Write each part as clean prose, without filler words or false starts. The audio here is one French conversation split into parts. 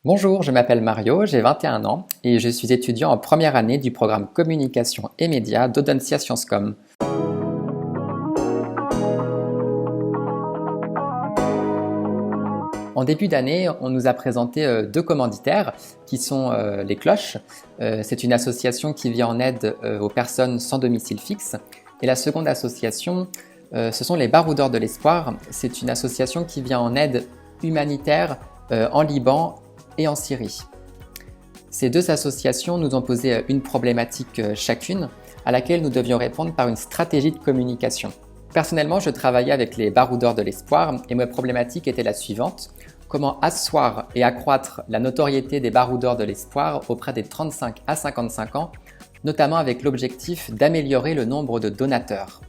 Bonjour, je m'appelle Mario, j'ai 21 ans et je suis étudiant en première année du programme Communication et Médias d'Audencia Sciences Com. En début d'année, on nous a présenté deux commanditaires qui sont les Cloches. C'est une association qui vient en aide aux personnes sans domicile fixe. Et la seconde association, ce sont les Baroudeurs de l'Espoir. C'est une association qui vient en aide humanitaire en Liban et en Syrie. Ces deux associations nous ont posé une problématique chacune à laquelle nous devions répondre par une stratégie de communication. Personnellement, je travaillais avec les Baroudeurs de l'Espoir et ma problématique était la suivante: comment asseoir et accroître la notoriété des Baroudeurs de l'Espoir auprès des 35 à 55 ans, notamment avec l'objectif d'améliorer le nombre de donateurs.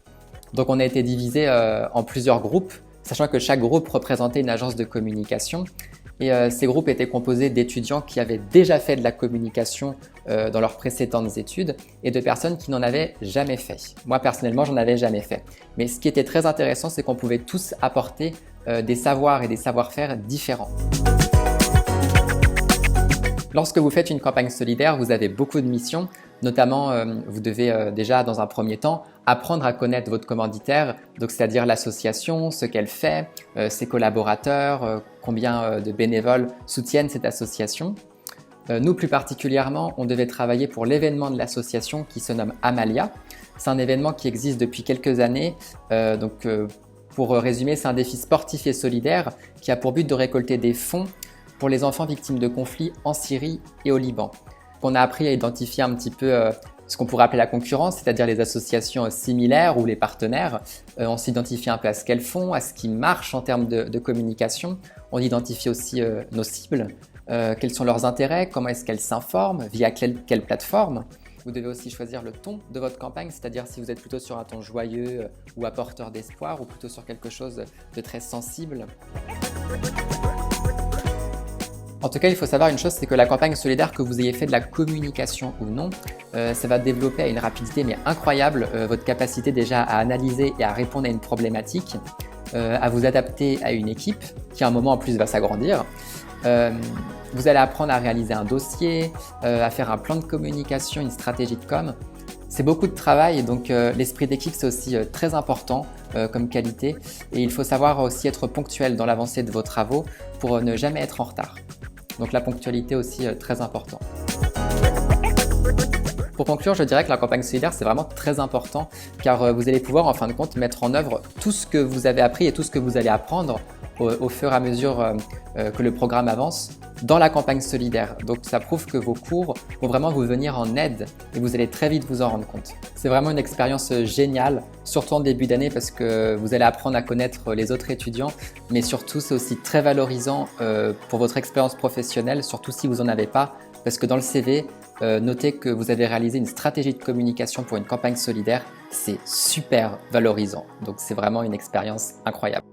Donc on a été divisé en plusieurs groupes, sachant que chaque groupe représentait une agence de communication. Et ces groupes étaient composés d'étudiants qui avaient déjà fait de la communication dans leurs précédentes études et de personnes qui n'en avaient jamais fait. Moi personnellement, j'en avais jamais fait. Mais ce qui était très intéressant, c'est qu'on pouvait tous apporter des savoirs et des savoir-faire différents. Lorsque vous faites une campagne solidaire, vous avez beaucoup de missions. Notamment, vous devez déjà, dans un premier temps, apprendre à connaître votre commanditaire, donc c'est-à-dire l'association, ce qu'elle fait, ses collaborateurs, combien de bénévoles soutiennent cette association. Nous, plus particulièrement, on devait travailler pour l'événement de l'association qui se nomme Amalia. C'est un événement qui existe depuis quelques années. Pour résumer, c'est un défi sportif et solidaire qui a pour but de récolter des fonds pour les enfants victimes de conflits en Syrie et au Liban. On a appris à identifier un petit peu ce qu'on pourrait appeler la concurrence, c'est-à-dire les associations similaires ou les partenaires. On s'identifie un peu à ce qu'elles font, à ce qui marche en termes de communication. On identifie aussi nos cibles, quels sont leurs intérêts, comment est-ce qu'elles s'informent, via quelle plateforme. Vous devez aussi choisir le ton de votre campagne, c'est-à-dire si vous êtes plutôt sur un ton joyeux ou apporteur d'espoir ou plutôt sur quelque chose de très sensible. En tout cas, il faut savoir une chose, c'est que la campagne solidaire, que vous ayez fait de la communication ou non, ça va développer à une rapidité mais incroyable votre capacité déjà à analyser et à répondre à une problématique, à vous adapter à une équipe qui à un moment en plus va s'agrandir. Vous allez apprendre à réaliser un dossier, à faire un plan de communication, une stratégie de com. C'est beaucoup de travail et donc l'esprit d'équipe c'est aussi très important comme qualité et il faut savoir aussi être ponctuel dans l'avancée de vos travaux pour ne jamais être en retard. Donc la ponctualité aussi très important. Pour conclure, je dirais que la campagne solidaire c'est vraiment très important car vous allez pouvoir en fin de compte mettre en œuvre tout ce que vous avez appris et tout ce que vous allez apprendre au fur et à mesure que le programme avance dans la campagne solidaire. Donc ça prouve que vos cours vont vraiment vous venir en aide et vous allez très vite vous en rendre compte. C'est vraiment une expérience géniale, surtout en début d'année parce que vous allez apprendre à connaître les autres étudiants, mais surtout c'est aussi très valorisant pour votre expérience professionnelle, surtout si vous n'en avez pas, parce que dans le CV, notez que vous avez réalisé une stratégie de communication pour une campagne solidaire, c'est super valorisant. Donc c'est vraiment une expérience incroyable.